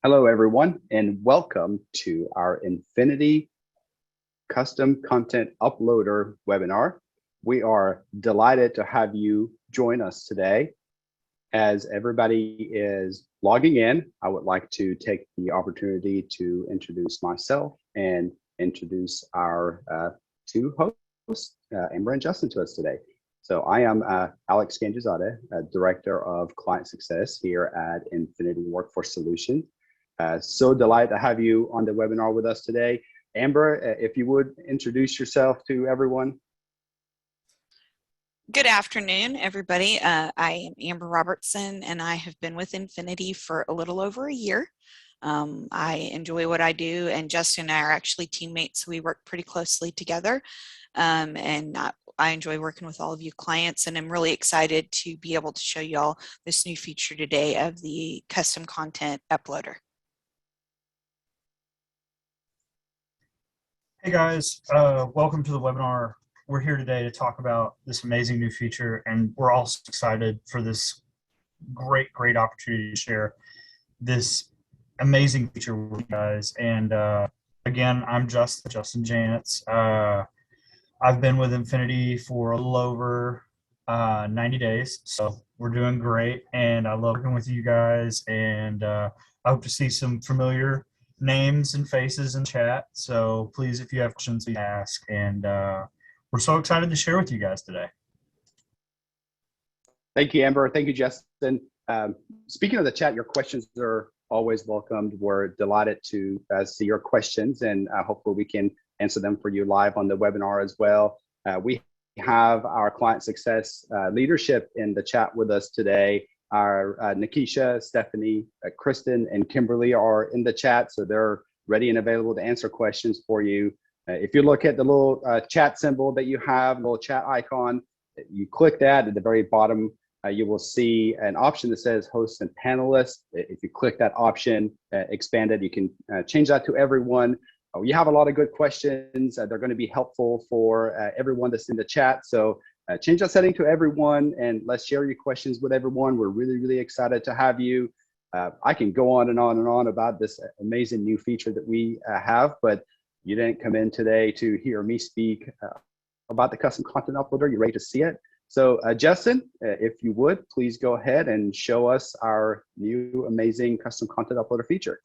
Hello, everyone, and welcome to our Infinit-I Custom Content Uploader webinar. We are delighted to have you join us today. As everybody is logging in, I would like to take the opportunity to introduce myself and introduce our two hosts, Amber and Justin, to us today. So I am Alex Ganjizadeh, Director of Client Success here at Infinit-I Workforce Solutions. So delighted to have you on the webinar with us today. Amber, if you would introduce yourself to everyone. Good afternoon, everybody. I am Amber Robertson, and I have been with Infinit-I for a little over a year. I enjoy what I do, and Justin and I are actually teammates, so we work pretty closely together. I enjoy working with all of you clients, and I'm really excited to be able to show you all this new feature today of the custom content uploader. Hey guys, welcome to the webinar. We're here today to talk about this amazing new feature, and we're also excited for this great opportunity to share this amazing feature with you guys. And again, I'm Justin Jantz. I've been with Infinit-I for a little over 90 days, so we're doing great, and I love working with you guys, and I hope to see some familiar names and faces in chat. So please, if you have questions, please ask, and we're so excited to share with you guys today. Thank you, Amber. Thank you, Justin. Speaking of the chat, your questions are always welcomed. We're delighted to see your questions, and hopefully we can answer them for you live on the webinar as well. We have our client success leadership in the chat with us today. Our Nikisha, Stephanie, Kristen, and Kimberly are in the chat, so they're ready and available to answer questions for you. If you look at the little chat symbol that you have, the little chat icon, you click that at the very bottom, you will see an option that says host and panelists. If you click that option, expand it, you can change that to everyone. You have a lot of good questions. They're going to be helpful for everyone that's in the chat. So change that setting to everyone, and let's share your questions with everyone. We're really excited to have you. I can go on and on about this amazing new feature that we have, but you didn't come in today to hear me speak about the custom content uploader. You're ready to see it. So Justin, if you would, please go ahead and show us our new amazing custom content uploader feature.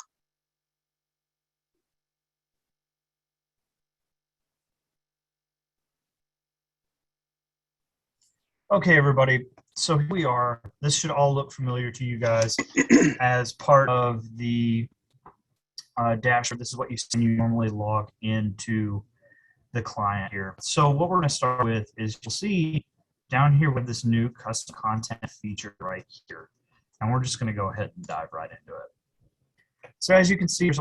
Okay, everybody, so here we are. This should all look familiar to you guys as part of the dashboard. This is what you see when you normally log into the client here. So what we're going to start with is you'll see down here with this new custom content feature right here. And we're just going to go ahead and dive right into it. So as you can see, there's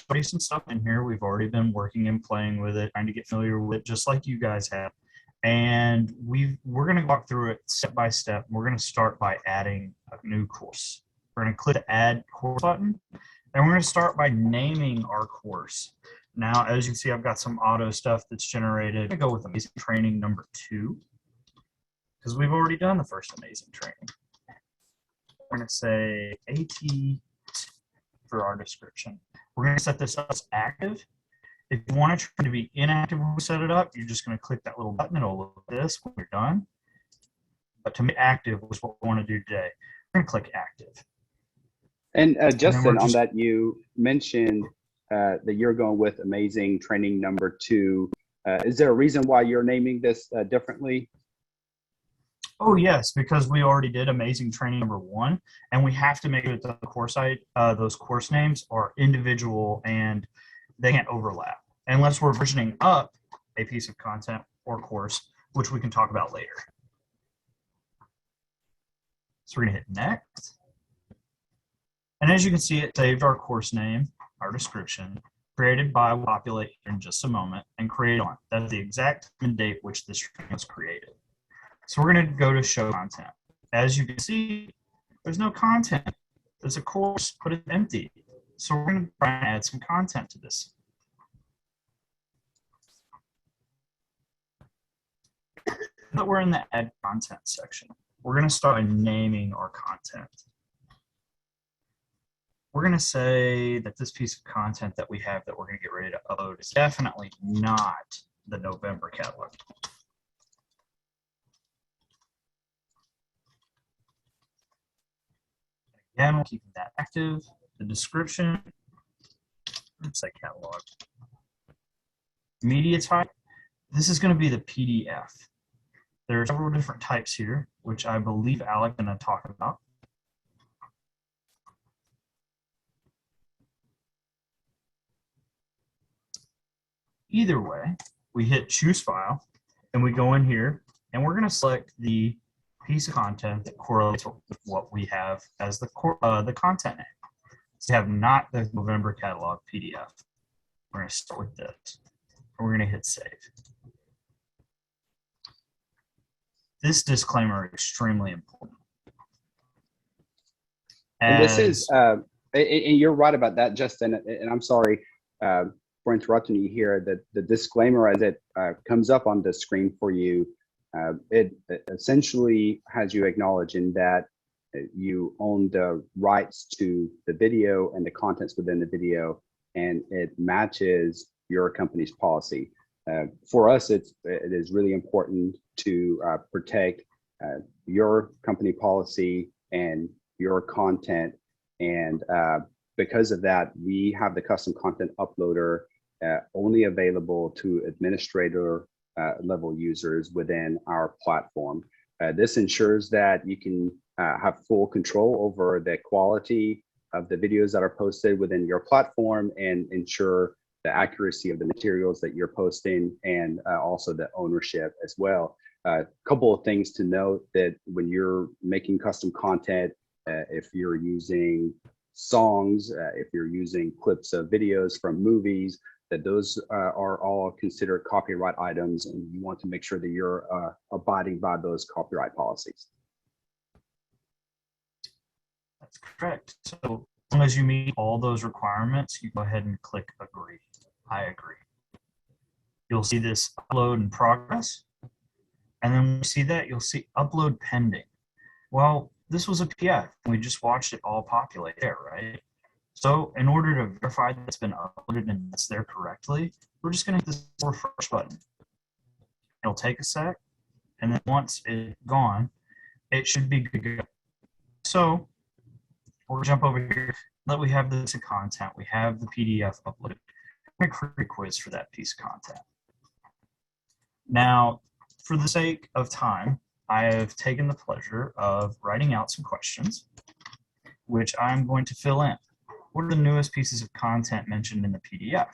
already some stuff in here. We've already been working and playing with it, trying to get familiar with it, just like you guys have. And we're going to walk through it step by step. We're going to start by adding a new course. We're going to click the Add Course button, and we're going to start by naming our course. Now, as you can see, I've got some auto stuff that's generated. I'm going to go with Amazing Training number 2, because we've already done the first Amazing Training. We're going to say AT for our description. We're going to set this up as active. If you want it to be inactive when we set it up, you're just going to click that little button. It'll look like this when we're done. But to make active is what we want to do today. We're going to click active. And Justin, on that, you mentioned that you're going with Amazing Training number 2. Is there a reason why you're naming this differently? Oh yes, because we already did Amazing Training number 1, and we have to make sure that the course those course names are individual and they can't overlap unless we're versioning up a piece of content or course, which we can talk about later. So we're going to hit next. And as you can see, it saved our course name, our description, created by, will populate here in just a moment, and create on. That's the exact time and date which this training was created. So we're going to go to show content. As you can see, there's no content. There's a course, but it's empty. So we're going to try and add some content to this. Now that we're in the add content section, we're going to start by naming our content. we're going to say that this piece of content that we have that we're going to get ready to upload is definitely not the November catalog. Again, we're keeping that active. The description, let's say catalog. Media type, this is going to be the PDF. There are several different types here, which I believe Alex is going to talk about. Either way, we hit choose file and we go in here and we're going to select the piece of content that correlates with what we have as the content name. So we have not the November catalog PDF. We're going to start with this and we're going to hit save. This disclaimer is extremely important. And this is, and you're right about that, Justin, and I'm sorry for interrupting you here. That the disclaimer as it comes up on the screen for you, it essentially has you acknowledging that you own the rights to the video and the contents within the video, and it matches your company's policy. For us, it is really important to protect your company policy and your content, and because of that, we have the custom content uploader only available to administrator level users within our platform. This ensures that you can have full control over the quality of the videos that are posted within your platform and ensure the accuracy of the materials that you're posting, and also the ownership as well. A couple of things to note: that when you're making custom content, if you're using songs, if you're using clips of videos from movies, that those are all considered copyright items, and you want to make sure that you're abiding by those copyright policies. That's correct. So as long as you meet all those requirements, you go ahead and click agree. I agree. You'll see this upload in progress. And then when you see that, you'll see upload pending. Well, this was a PDF. We just watched it all populate there, right? So in order to verify that it's been uploaded and it's there correctly, we're just going to hit this refresh button. It'll take a sec. And then once it's gone, it should be good to go. So we'll jump over here. That we have this content. We have the PDF uploaded. I'm going to create a quiz for that piece of content. Now, for the sake of time, I have taken the pleasure of writing out some questions, which I'm going to fill in. What are the newest pieces of content mentioned in the PDF?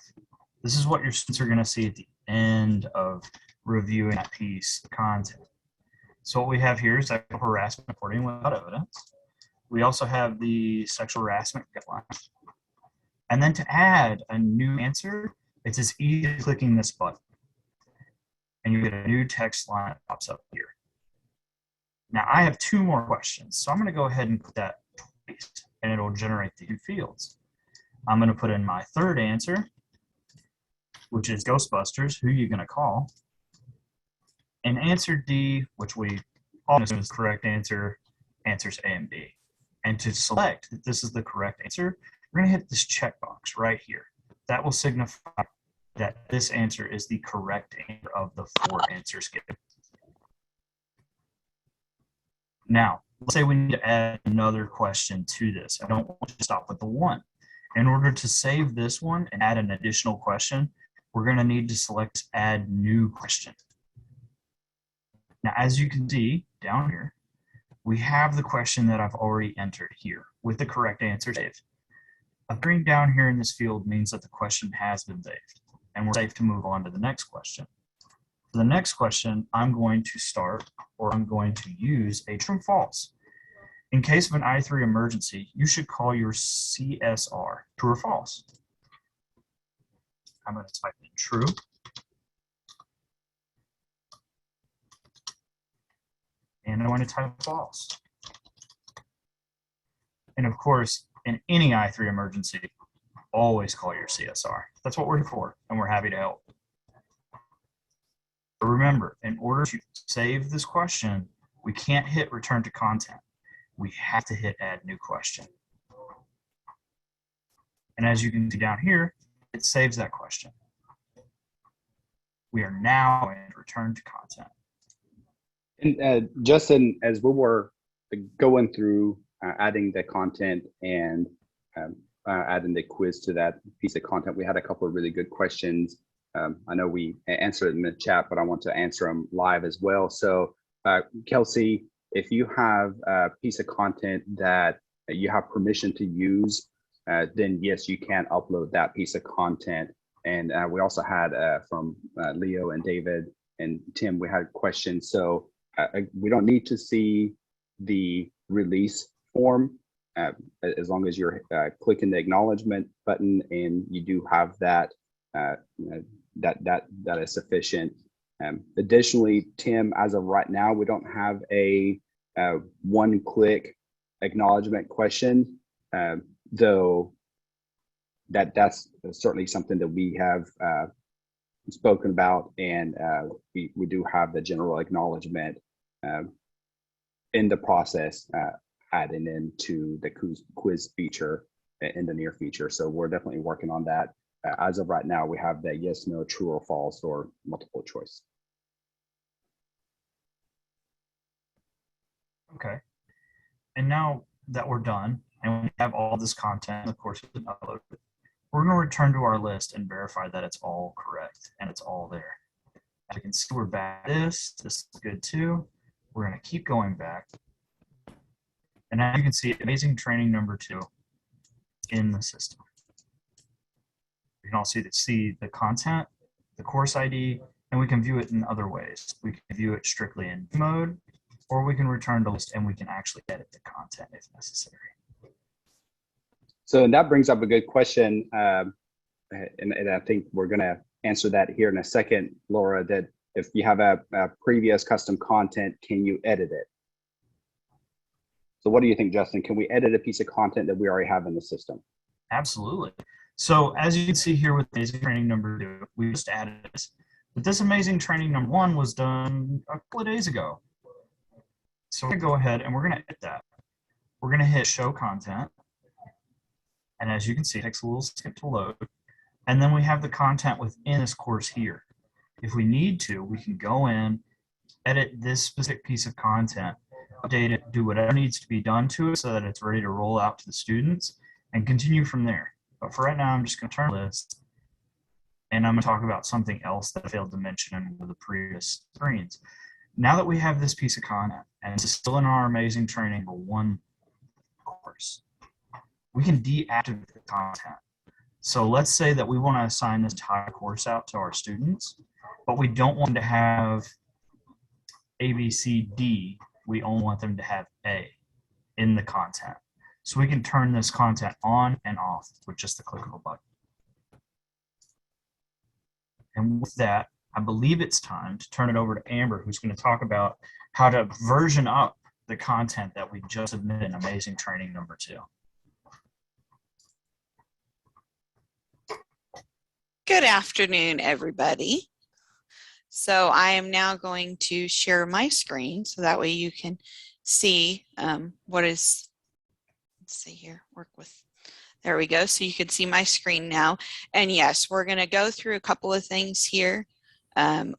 This is what your students are going to see at the end of reviewing that piece of content. So what we have here is sexual harassment reporting without evidence. We also have the sexual harassment guidelines. And then to add a new answer, it's as easy as clicking this button. And you get a new text line that pops up here. Now I have two more questions, so I'm going to go ahead and put that twice, and it'll generate the two fields. I'm going to put in my third answer, which is Ghostbusters, who you going to call? And answer D, which we all assume is the correct answer, answers A and B. And to select that this is the correct answer, we're going to hit this checkbox right here. That will signify that this answer is the correct answer of the 4 answers given. Now, let's say we need to add another question to this. I don't want to stop with the 1. In order to save this one and add an additional question, we're going to need to select Add New Question. Now, as you can see down here, we have the question that I've already entered here with the correct answer saved. Appearing down here in this field means that the question has been saved, and we're safe to move on to the next question. For the next question, I'm going to start, or I'm going to use a true or false. In case of an I3 emergency, you should call your CSR, true or false. I'm going to type in true. And I'm going to type false. And of course, in any I3 emergency, always call your CSR. That's what we're here for, and we're happy to help. But remember, in order to save this question, we can't hit return to content. We have to hit add new question. And as you can see down here, it saves that question. We are now in return to content. And Justin, as we were going through adding the content and adding the quiz to that piece of content, we had a couple of really good questions. I know we answered it in the chat, but I want to answer them live as well. So Kelsey, if you have a piece of content that you have permission to use, then yes, you can upload that piece of content. And we also had from Leo and David and Tim, we had questions. So we don't need to see the release form as long as you're clicking the acknowledgement button and you do have that, that is sufficient. Additionally, Tim, as of right now, we don't have a one-click acknowledgement question, though that's certainly something that we have spoken about, and we do have the general acknowledgement in the process, adding into the quiz feature in the near future. So we're definitely working on that. As of right now, we have that yes, no, true or false, or multiple choice. Okay. And now that we're done and we have all this content, of course, uploaded, we're going to return to our list and verify that it's all correct and it's all there. As you can see, we're back. This is good too. We're going to keep going back. And now you can see amazing training number 2 in the system. You can also see the content, the course ID, and we can view it in other ways. We can view it strictly in mode, or we can return to list and we can actually edit the content if necessary. So and that brings up a good question, and I think we're going to answer that here in a second, Laura, that if you have a previous custom content, can you edit it? So what do you think, Justin? Can we edit a piece of content that we already have in the system? Absolutely. So as you can see here with amazing training number 2, we just added this. But this amazing training number 1 was done a couple of days ago. So we're going to go ahead and we're going to edit that. We're going to hit show content. And as you can see, it takes a little second to load. And then we have the content within this course here. If we need to, we can go in, edit this specific piece of content, update it, do whatever needs to be done to it so that it's ready to roll out to the students and continue from there. But for right now, I'm just going to turn this and I'm going to talk about something else that I failed to mention in one of the previous screens. Now that we have this piece of content and it's still in our amazing training number 1 course, we can deactivate the content. So let's say that we want to assign this entire course out to our students, but we don't want to have A, B, C, D. We only want them to have A in the content. So we can turn this content on and off with just the click of a button. And with that, I believe it's time to turn it over to Amber, who's going to talk about how to version up the content that we just submitted in amazing training number 2. Good afternoon, everybody. So I am now going to share my screen so that way you can see what is, let's see here, work with, there we go. So you can see my screen now. And yes, we're going to go through a couple of things here,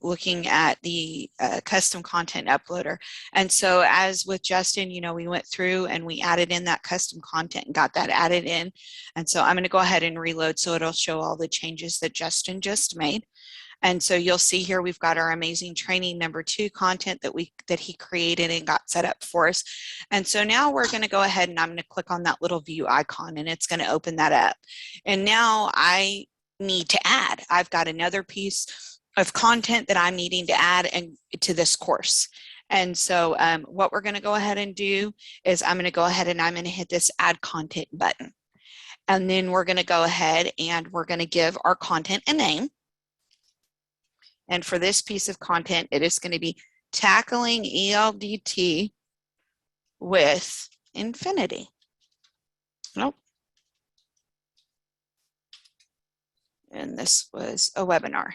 looking at the custom content uploader. And so as with Justin, you know, we went through and we added in that custom content and got that added in. And so I'm going to go ahead and reload so it'll show all the changes that Justin just made. And so you'll see here we've got our amazing training number 2 content that he created and got set up for us. And so now we're going to go ahead and I'm going to click on that little view icon and it's going to open that up. And now I need to add. I've got another piece of content that I'm needing to add to this course. And so what we're going to go ahead and do is I'm going to go ahead and I'm going to hit this add content button. And then we're going to go ahead and we're going to give our content a name. And for this piece of content, it is going to be tackling ELDT with Infinit-I. Nope. And this was a webinar.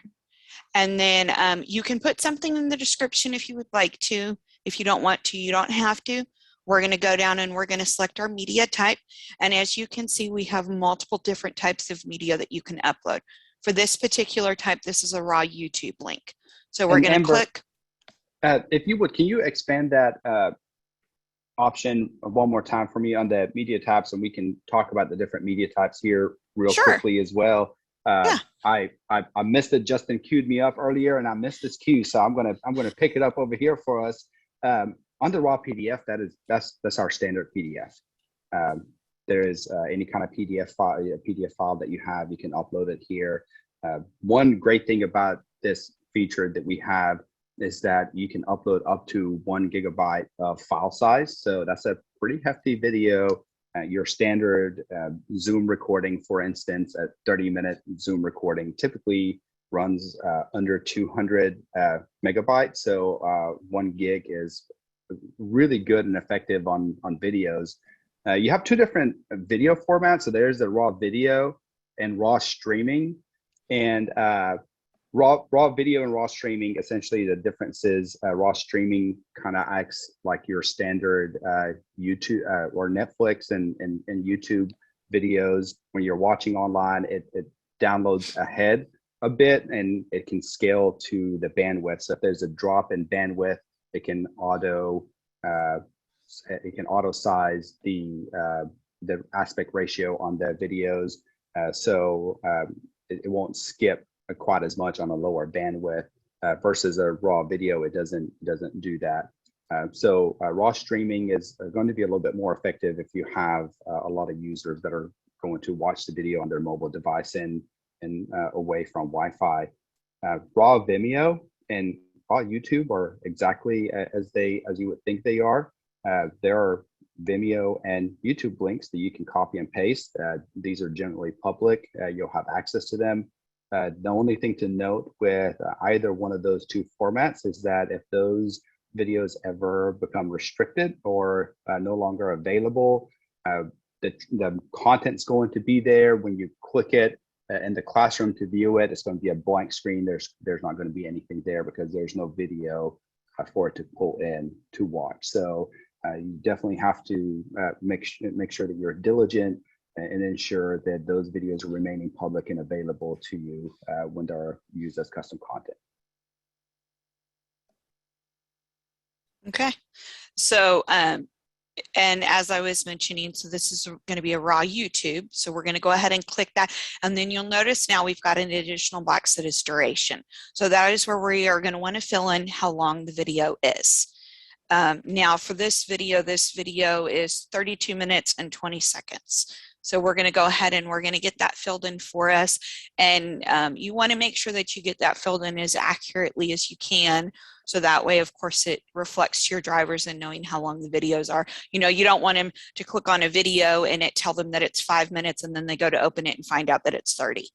And then you can put something in the description if you would like to. If you don't want to, you don't have to. We're going to go down and we're going to select our media type. And as you can see, we have multiple different types of media that you can upload. For this particular type, this is a raw YouTube link. So we're going to click. If you would, can you expand that option one more time for me on the media types, and we can talk about the different media types here real quickly as well. I missed it. Justin queued me up earlier, and I missed this cue, so I'm gonna pick it up over here for us. Under raw PDF, that's our standard PDF. There is any kind of PDF file that you have, you can upload it here. One great thing about this feature that we have is that you can upload up to 1 GB of file size. So that's a pretty hefty video. Your standard Zoom recording, for instance, a 30-minute Zoom recording typically runs under 200 megabytes. So 1 gig is really good and effective on videos. You have two different video formats. So there's the raw video and raw streaming. And raw video and raw streaming, essentially the difference is raw streaming kind of acts like your standard YouTube or Netflix and YouTube videos. When you're watching online, it downloads ahead a bit and it can scale to the bandwidth. So if there's a drop in bandwidth, it can auto size the aspect ratio on the videos, so it won't skip quite as much on a lower bandwidth versus a raw video. It doesn't do that. So raw streaming is going to be a little bit more effective if you have a lot of users that are going to watch the video on their mobile device and away from Wi-Fi. Raw Vimeo and raw YouTube are exactly as you would think they are. There are Vimeo and YouTube links that you can copy and paste. These are generally public. You'll have access to them. The only thing to note with either one of those two formats is that if those videos ever become restricted or no longer available, the content's going to be there. When you click it in the classroom to view it, it's going to be a blank screen. There's not going to be anything there because there's no video for it to pull in to watch. So you definitely have to make sure that you're diligent and ensure that those videos are remaining public and available to you when they're used as custom content. Okay, so and as I was mentioning, so this is going to be a raw YouTube. So we're going to go ahead and click that. And then you'll notice now we've got an additional box that is duration. So that is where we are going to want to fill in how long the video is. Now for this video is 32 minutes and 20 seconds. So we're going to go ahead and we're going to get that filled in for us. And you want to make sure that you get that filled in as accurately as you can. So that way, of course, it reflects to your drivers and knowing how long the videos are. You know, you don't want them to click on a video and it tell them that it's 5 minutes and then they go to open it and find out that it's 30.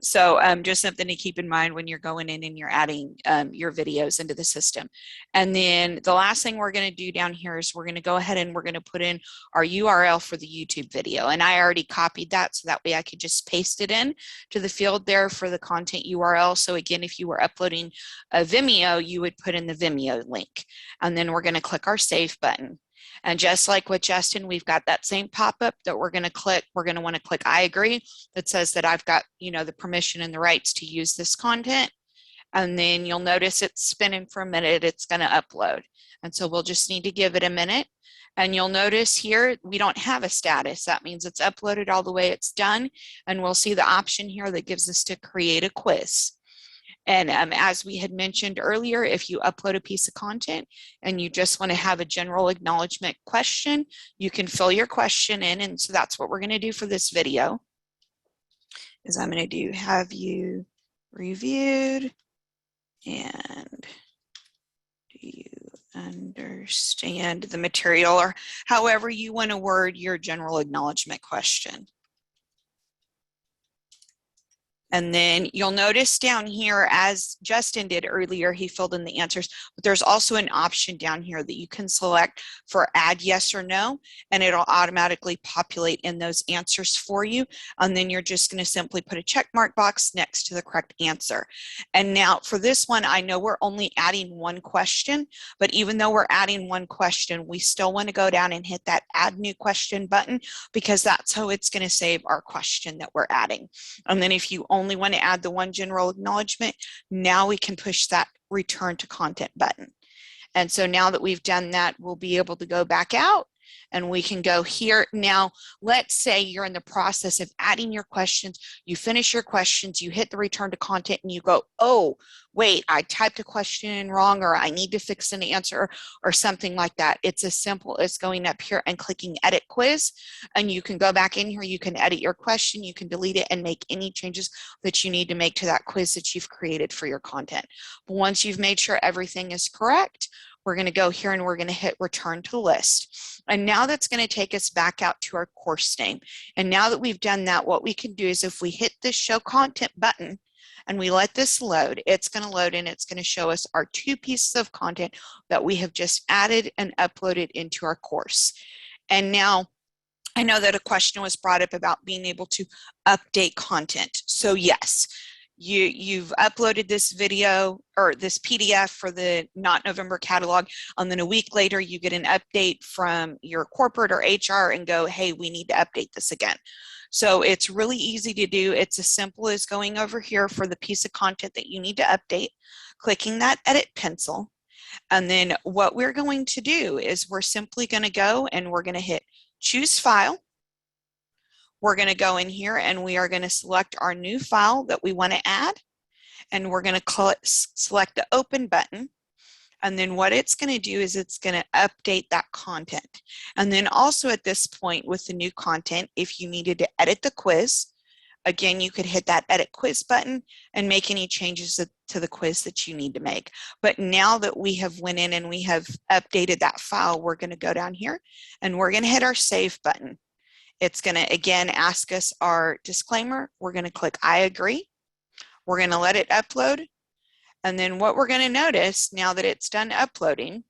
So just something to keep in mind when you're going in and you're adding your videos into the system. And then the last thing we're going to do down here is we're going to go ahead and we're going to put in our URL for the YouTube video. And I already copied that so that way I could just paste it in to the field there for the content URL. So again, if you were uploading a Vimeo, you would put in the Vimeo link. And then we're going to click our save button. And just like with Justin, we've got that same pop-up that we're going to click. We're going to want to click I agree. That says that I've got, you know, the permission and the rights to use this content. And then you'll notice it's spinning for a minute. It's going to upload. And so we'll just need to give it a minute. And you'll notice here, we don't have a status. That means it's uploaded all the way, it's done. And we'll see the option here that gives us to create a quiz. And as we had mentioned earlier, if you upload a piece of content and you just want to have a general acknowledgement question, you can fill your question in. And so that's what we're going to do for this video. Is I'm going to do, have you reviewed and do you understand the material, or however you want to word your general acknowledgement question. And then you'll notice down here, as Justin did earlier, he filled in the answers, but there's also an option down here that you can select for add yes or no, and it'll automatically populate in those answers for you. And then you're just going to simply put a check mark box next to the correct answer. And now for this one, I know we're only adding one question, but even though we're adding one question, we still want to go down and hit that add new question button, because that's how it's going to save our question that we're adding. And then if you only want to add the one general acknowledgement, now we can push that return to content button. And so now that we've done that, we'll be able to go back out and we can go here. Now, let's say you're in the process of adding your questions, you finish your questions, you hit the return to content and you go, oh, wait, I typed a question in wrong, or I need to fix an answer or something like that. It's as simple as going up here and clicking edit quiz, and you can go back in here, you can edit your question, you can delete it and make any changes that you need to make to that quiz that you've created for your content. But once you've made sure everything is correct, we're going to go here and we're going to hit return to list. And now that's going to take us back out to our course name. And now that we've done that, what we can do is if we hit this show content button and we let this load, it's going to load and it's going to show us our 2 pieces of content that we have just added and uploaded into our course. And now I know that a question was brought up about being able to update content. So yes, you've uploaded this video or this PDF for the Not November catalog, and then a week later you get an update from your corporate or HR and go, hey, we need to update this again. So it's really easy to do. It's as simple as going over here for the piece of content that you need to update, clicking that edit pencil, and then what we're going to do is we're simply going to go and we're going to hit choose file. We're going to go in here and we are going to select our new file that we want to add, and we're going to select the open button. And then what it's going to do is it's going to update that content. And then also at this point with the new content, if you needed to edit the quiz, again, you could hit that edit quiz button and make any changes to the quiz that you need to make. But now that we have went in and we have updated that file, we're going to go down here and we're going to hit our save button. It's going to, again, ask us our disclaimer. We're going to click I agree. We're going to let it upload. And then what we're going to notice now that it's done uploading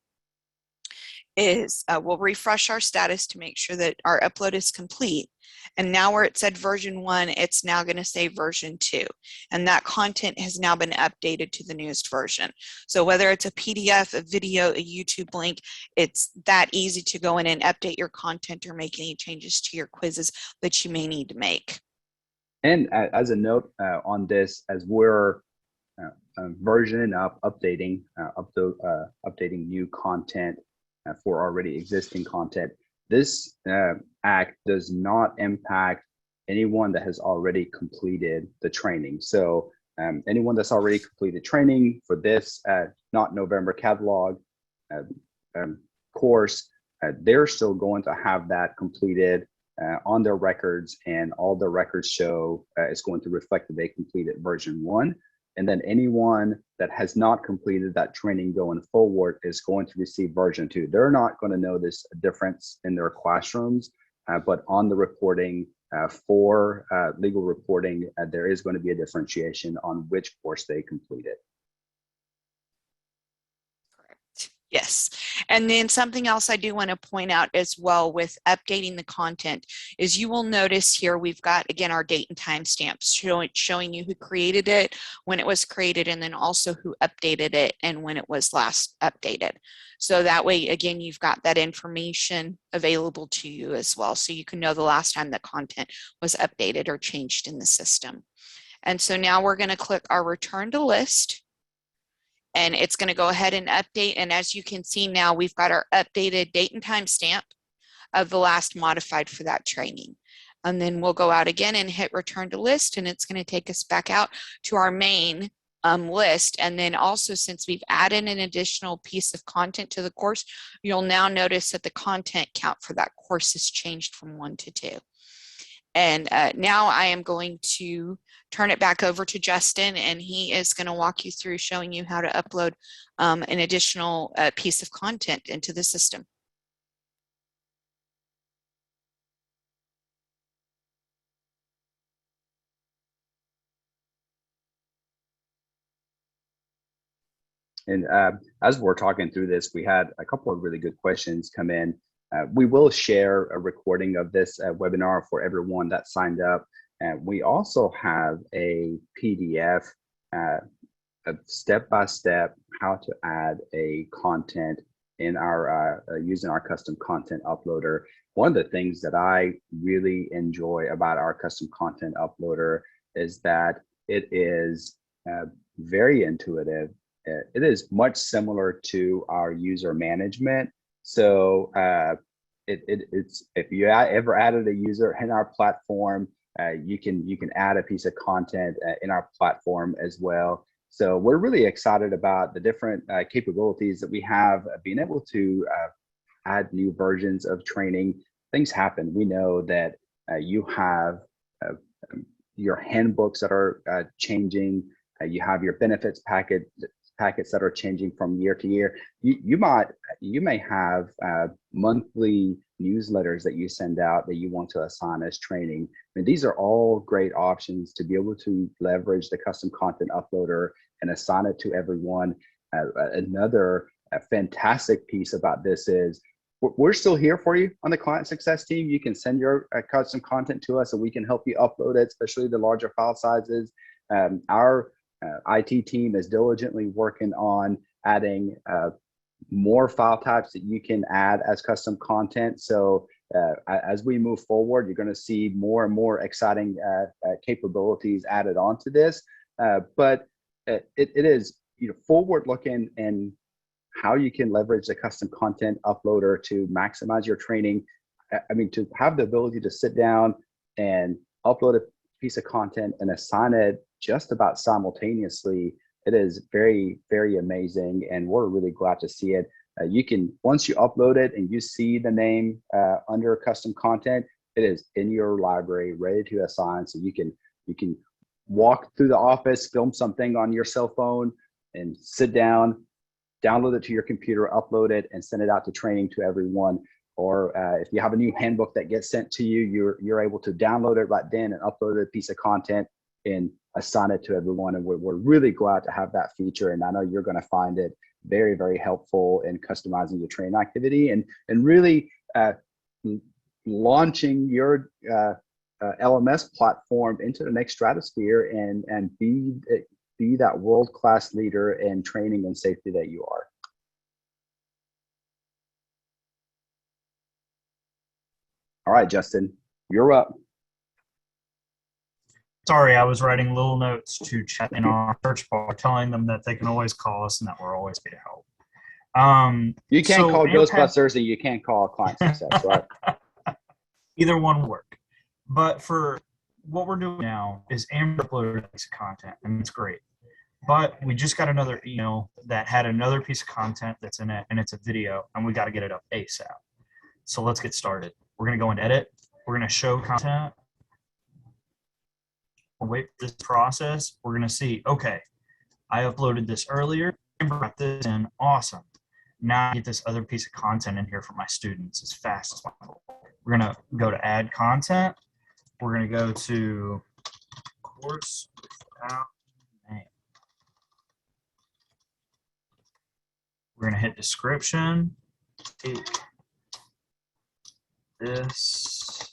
is we'll refresh our status to make sure that our upload is complete. And now where it said version 1, it's now going to say version 2. And that content has now been updated to the newest version. So whether it's a PDF, a video, a YouTube link, it's that easy to go in and update your content or make any changes to your quizzes that you may need to make. And as a note on this, as we're versioning up, updating new content for already existing content, this act does not impact anyone that has already completed the training. So anyone that's already completed training for this Not November catalog course, they're still going to have that completed on their records, and all the records show it's going to reflect that they completed version 1. And then anyone that has not completed that training going forward is going to receive version 2. They're not going to notice a difference in their classrooms, but on the reporting for legal reporting, there is going to be a differentiation on which course they completed. Yes. And then something else I do want to point out as well with updating the content is you will notice here we've got, again, our date and time stamps showing you who created it, when it was created, and then also who updated it and when it was last updated. So that way, again, you've got that information available to you as well. So you can know the last time that content was updated or changed in the system. And so now we're going to click our return to list. And it's going to go ahead and update. And as you can see now, we've got our updated date and time stamp of the last modified for that training. And then we'll go out again and hit return to list, and it's going to take us back out to our main list. And then also, since we've added an additional piece of content to the course, you'll now notice that the content count for that course has changed from 1 to 2. And now I am going to turn it back over to Justin, and he is going to walk you through showing you how to upload an additional piece of content into the system. And as we're talking through this, we had a couple of really good questions come in. We will share a recording of this webinar for everyone that signed up. We also have a PDF of step-by-step how to add a content in our using our custom content uploader. One of the things that I really enjoy about our custom content uploader is that it is very intuitive. It is much similar to our user management. So it's if you ever added a user in our platform, you can add a piece of content in our platform as well. So we're really excited about the different capabilities that we have, being able to add new versions of training. Things happen. We know that you have your handbooks that are changing. You have your benefits packets that are changing from year to year. You may have monthly newsletters that you send out that you want to assign as training. I mean, these are all great options to be able to leverage the custom content uploader and assign it to everyone. Another fantastic piece about this is we're still here for you on the client success team. You can send your custom content to us and we can help you upload it, especially the larger file sizes. Our IT team is diligently working on adding more file types that you can add as custom content. So as we move forward, you're going to see more and more exciting capabilities added onto this. But it is forward looking and how you can leverage the custom content uploader to maximize your training. I mean, to have the ability to sit down and upload a piece of content and assign it just about simultaneously, it is very, very amazing, and we're really glad to see it. You can, once you upload it and you see the name under custom content, it is in your library, ready to assign. So you can walk through the office, film something on your cell phone, and sit down, download it to your computer, upload it, and send it out to training to everyone. Or if you have a new handbook that gets sent to you, you're able to download it right then and upload a piece of content and assign it to everyone. And we're really glad to have that feature. And I know you're going to find it very, very helpful in customizing your training activity and really launching your LMS platform into the next stratosphere and be that world-class leader in training and safety that you are. All right, Justin, you're up. Sorry, I was writing little notes to chat in our search bar, telling them that they can always call us and that we're always here to help. You can't call Ghostbusters and you can't call client success, right? Either one will work. But for what we're doing now is Amber uploaded a piece of content, and it's great. But we just got another email that had another piece of content that's in it, and it's a video, and we got to get it up ASAP. So let's get started. We're going to go and edit. We're going to show content. We'll wait for this process. We're going to see, okay, I uploaded this earlier. Amber got this in. Awesome. Now I get this other piece of content in here for my students as fast as possible. We're going to go to add content. We're going to go to course without name. We're going to hit description. Take this.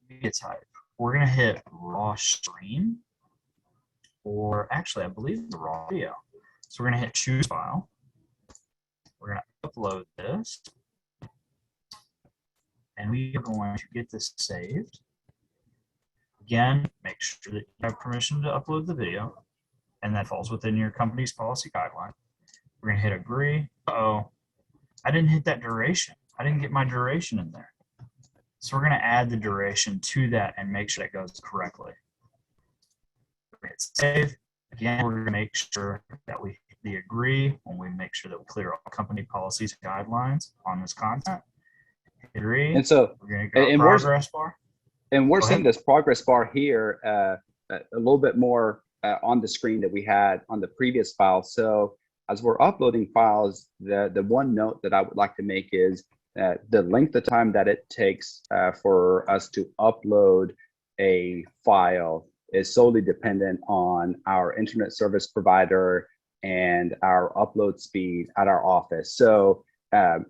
Media type. We're going to hit raw stream, or actually, I believe it's raw video. So we're going to hit choose file. We're going to upload this, and we are going to get this saved. Again, make sure that you have permission to upload the video, and that falls within your company's policy guideline. We're going to hit agree. Uh-oh, I didn't hit that duration. I didn't get my duration in there. So we're going to add the duration to that and make sure that goes correctly. Hit save. Again, we're going to make sure that we hit the agree when we make sure that we clear all company policies and guidelines on this content. Hit agree. And so we're going to go progress bar. And we're seeing this progress bar here a little bit more on the screen that we had on the previous file. So as we're uploading files, the one note that I would like to make is the length of time that it takes for us to upload a file is solely dependent on our internet service provider and our upload speed at our office. So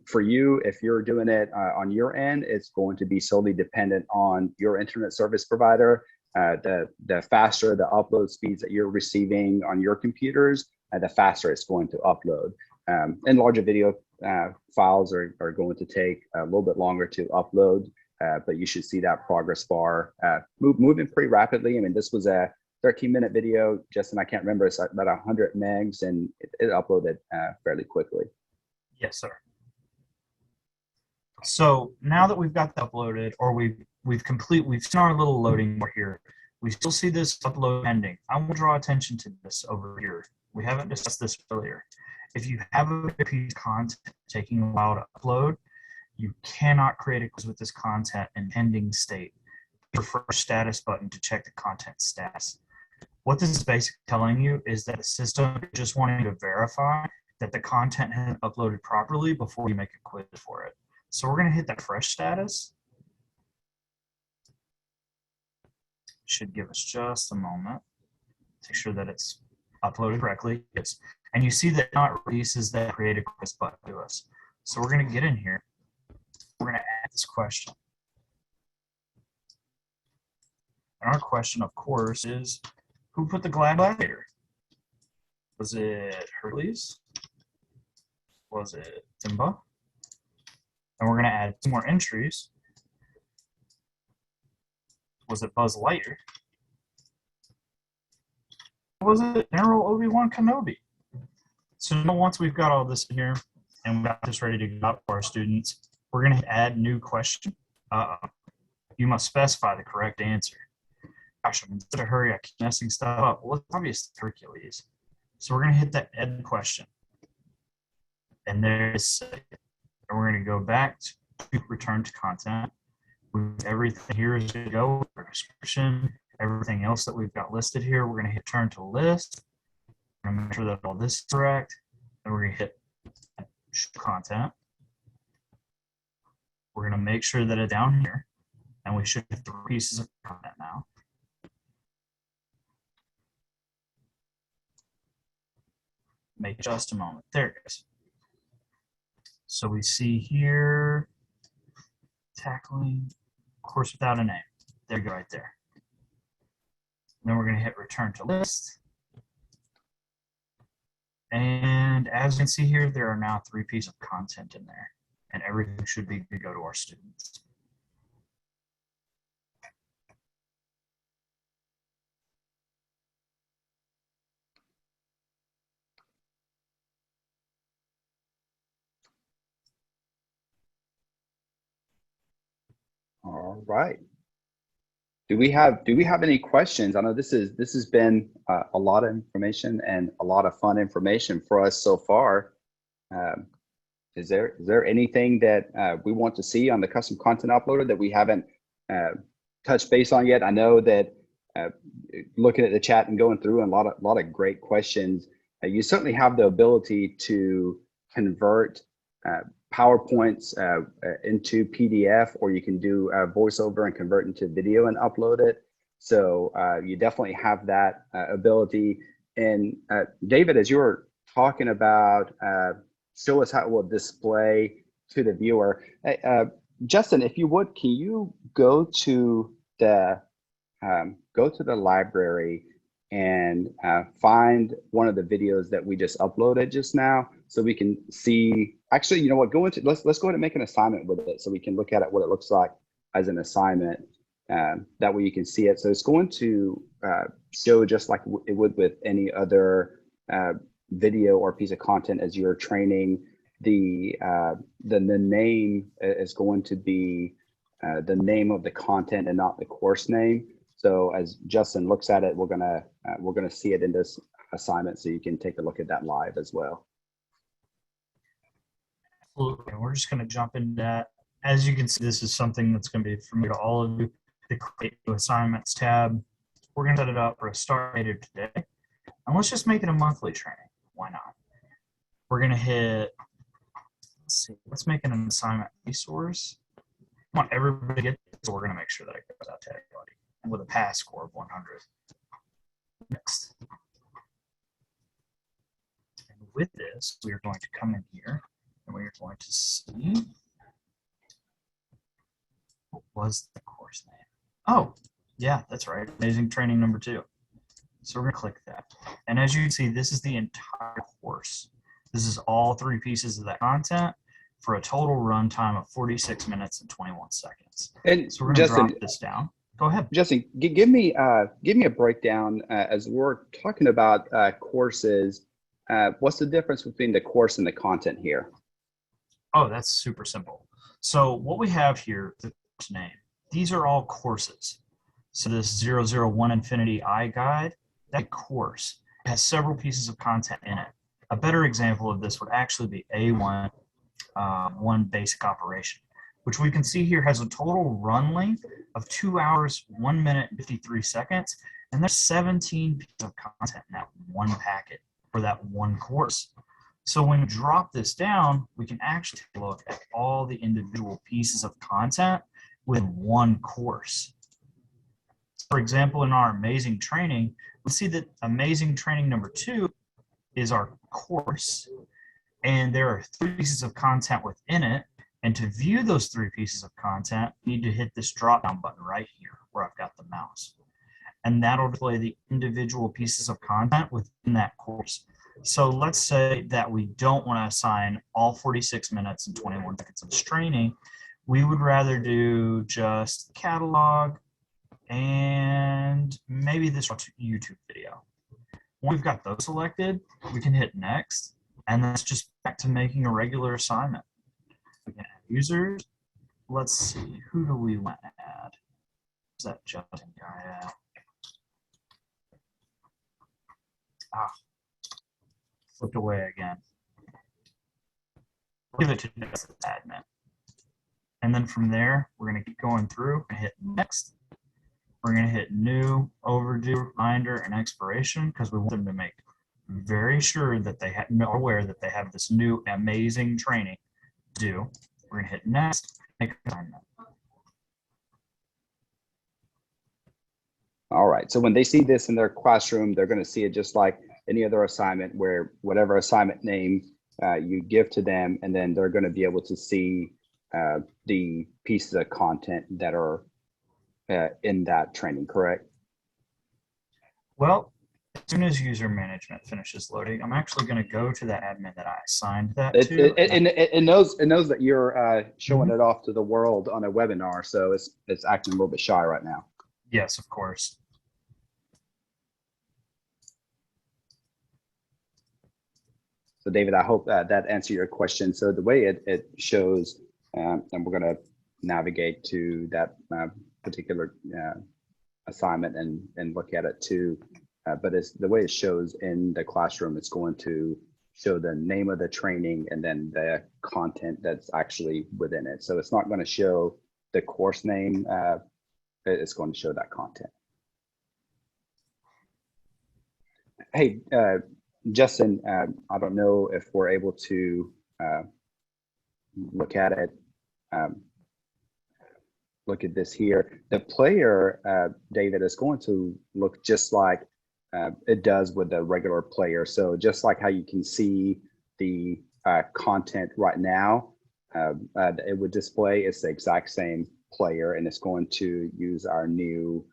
for you, if you're doing it on your end, it's going to be solely dependent on your internet service provider. The faster the upload speeds that you're receiving on your computers, the faster it's going to upload. And larger video files are going to take a little bit longer to upload, but you should see that progress bar moving pretty rapidly. I mean, this was a 13-minute video. Justin, I can't remember, it's about 100 megs, and it uploaded fairly quickly. Yes, sir. So now that we've got that uploaded, or we've seen our little loading bar here, we still see this upload pending. I will draw attention to this over here. We haven't discussed this earlier. If you have a piece of content taking a while to upload, you cannot create a quiz with this content in pending state. Prefer status button to check the content status. What this is basically telling you is that the system is just wanting to verify that the content has been uploaded properly before you make a quiz for it. So we're going to hit that fresh status. Should give us just a moment to make sure that it's uploaded correctly. Yes. And you see that now it releases that create a quiz button to us. So we're going to get in here. We're going to add this question. And our question, of course, is who put the gladiator? Was it Hercules? Was it Simba? And we're going to add 2 more entries. Was it Buzz Lightyear? Or was it General Obi-Wan Kenobi? So now once we've got all this in here and we've got this ready to go out for our students, we're going to add new question. You must specify the correct answer. Gosh, I'm in such a hurry, I keep messing stuff up. Well, it's obviously Hercules. So we're going to hit that add question. And there's, and we're going to go back to return to content. Everything here is going to go, our description, everything else that we've got listed here. We're going to hit turn to list. We're going to make sure that all this is correct. And we're going to hit show content. We're going to make sure that it's down here. And we should have 3 pieces of content now. Make just a moment. There it is. So we see here, tackling, course without a name. There you go, right there. And then we're going to hit return to list. And as you can see here, there are now 3 pieces of content in there. And everything should be good to go to our students. All right. Do we have any questions? I know this has been a lot of information and a lot of fun information for us so far. Is there anything that we want to see on the custom content uploader that we haven't touched base on yet? I know that looking at the chat and going through and a lot of great questions. You certainly have the ability to convert PowerPoints into PDF, or you can do voiceover and convert into video and upload it. So you definitely have that ability. And David, as you were talking about, show us how it will display to the viewer. Justin, if you would, can you go to the library and find one of the videos that we just uploaded just now, so we can see. Actually, you know what? Let's go ahead and make an assignment with it, so we can look at it, what it looks like as an assignment. That way you can see it. So it's going to show just like it would with any other video or piece of content as you're training. The name is going to be the name of the content and not the course name. So as Justin looks at it, we're gonna see it in this assignment, so you can take a look at that live as well. Absolutely. We're just going to jump into that. As you can see, this is something that's going to be familiar to all of you. The Create New Assignments tab. We're going to set it up for a start date of today. And let's just make it a monthly training. Why not? We're going to hit, let's make it an assignment resource. I want everybody to get this, so we're going to make sure that it goes out to everybody. with a pass score of 100. Next. And with this, we are going to come in here and we are going to see what was the course name. Oh, yeah, that's right. Amazing training number 2. So we're going to click that. And as you can see, this is the entire course. This is all 3 pieces of that content for a total run time of 46 minutes and 21 seconds. And so we're going to Justin, drop this down. Go ahead. Justin, give me a breakdown as we're talking about courses. What's the difference between the course and the content here? Oh, that's super simple. So what we have here, the course name, these are all courses. So this 001 Infinit-I guide, that course has several pieces of content in it. A better example of this would actually be A1, one basic operation, which we can see here has a total run length of 2 hours, 1 minute, and 53 seconds. And there's 17 pieces of content in that one packet for that one course. So when we drop this down, we can actually look at all the individual pieces of content within one course. For example, in our amazing training, we see that amazing training number 2 is our course, and there are 3 pieces of content within it. And to view those 3 pieces of content, you need to hit this drop down button right here where I've got the mouse. And that'll display the individual pieces of content within that course. So let's say that we don't want to assign all 46 minutes and 21 seconds of this training. We would rather do just catalog and maybe this YouTube video. When we've got those selected, we can hit next, and that's just back to making a regular assignment. We can add users. Let's see, who do we want to add? Is that Justin guy at? Flipped away again. Give it to just admin. And then from there, we're going to keep going through and hit next. We're going to hit new, overdue, reminder, and expiration because we want them to make very sure that they are aware that they have this new amazing training to do. We're going to hit next, make assignment. All right. So when they see this in their classroom, they're going to see it just like any other assignment where whatever assignment name you give to them, and then they're going to be able to see the pieces of content that are in that training, correct? Well, as soon as user management finishes loading, I'm actually going to go to that admin that I assigned that to. It knows that you're showing it off to the world on a webinar, so it's acting a little bit shy right now. Yes, of course. So David, I hope that answered your question. So the way it shows, and we're going to navigate to that particular assignment and look at it too. But it's the way it shows in the classroom, it's going to show the name of the training and then the content that's actually within it. So it's not going to show the course name, it's going to show that content. Hey, Justin, I don't know if we're able to look at it. Look at this here. The player, David, is going to look just like it does with the regular player. So just like how you can see the content right now, it would display, it's the exact same player, and it's going to use our new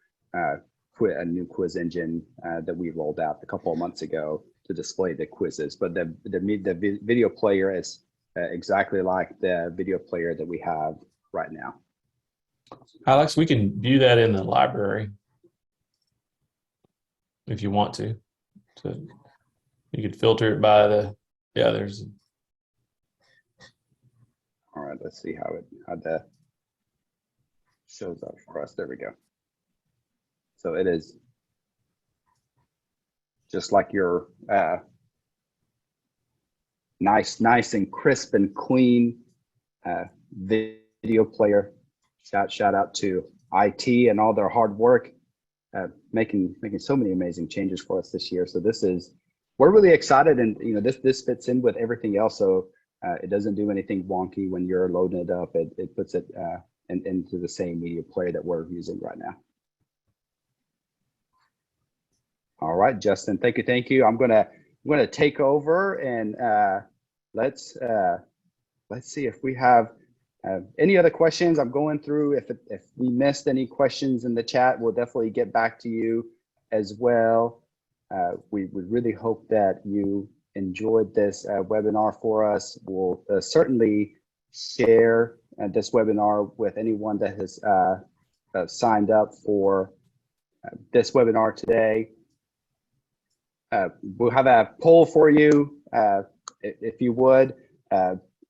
quiz engine that we rolled out a couple of months ago to display the quizzes. But the video player is exactly like the video player that we have right now. Alex, we can view that in the library if you want to. So you could filter it by the, yeah, there's. All right, let's see how that shows up for us. There we go. So it is just like your nice and crisp and clean video player. Shout out to IT and all their hard work, making so many amazing changes for us this year. So we're really excited, and this fits in with everything else. So it doesn't do anything wonky when you're loading it up. It puts it into the same media player that we're using right now. All right, Justin, thank you. I'm gonna take over, and let's see if we have any other questions. I'm going through. If we missed any questions in the chat, we'll definitely get back to you as well. We really hope that you enjoyed this webinar for us. We'll certainly share this webinar with anyone that has signed up for this webinar today. We'll have a poll for you, if you would.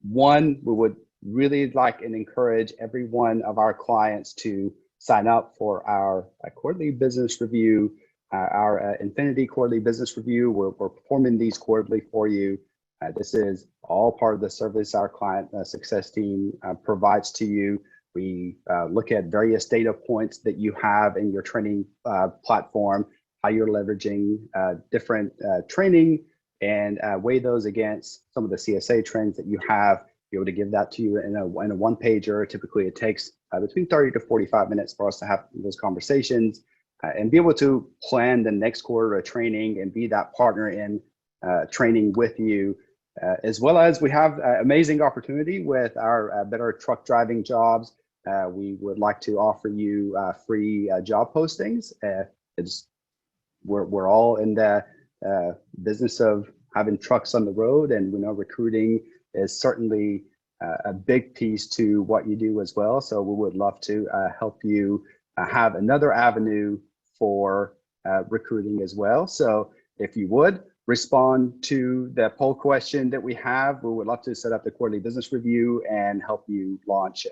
One, we would really like and encourage every one of our clients to sign up for our quarterly business review, our Infinit-I quarterly business review. We're performing these quarterly for you. This is all part of the service our client success team provides to you. We look at various data points that you have in your training platform, how you're leveraging different training, and weigh those against some of the CSA trends that you have, be able to give that to you in a one pager. Typically it takes between 30 to 45 minutes for us to have those conversations and be able to plan the next quarter of training and be that partner in training with you. As well as we have amazing opportunity with our Better Truck Driving Jobs. We would like to offer you free job postings. We're all in the business of having trucks on the road, and we know recruiting is certainly a big piece to what you do as well. So we would love to help you have another avenue for recruiting as well. So if you would respond to the poll question that we have, we would love to set up the quarterly business review and help you launch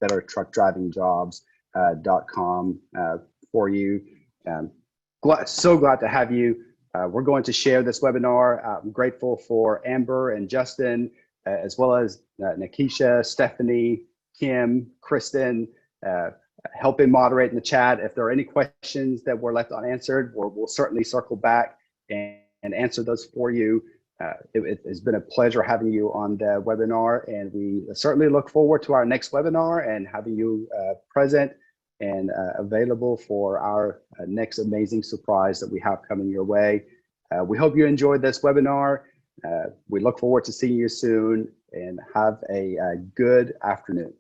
bettertruckdrivingjobs.com for you. So glad to have you. We're going to share this webinar. I'm grateful for Amber and Justin, as well as Nikisha, Stephanie, Kim, Kristen, helping moderate in the chat. If there are any questions that were left unanswered, we'll certainly circle back and answer those for you. It has been a pleasure having you on the webinar, and we certainly look forward to our next webinar and having you present and available for our next amazing surprise that we have coming your way. We hope you enjoyed this webinar. We look forward to seeing you soon, and have a good afternoon.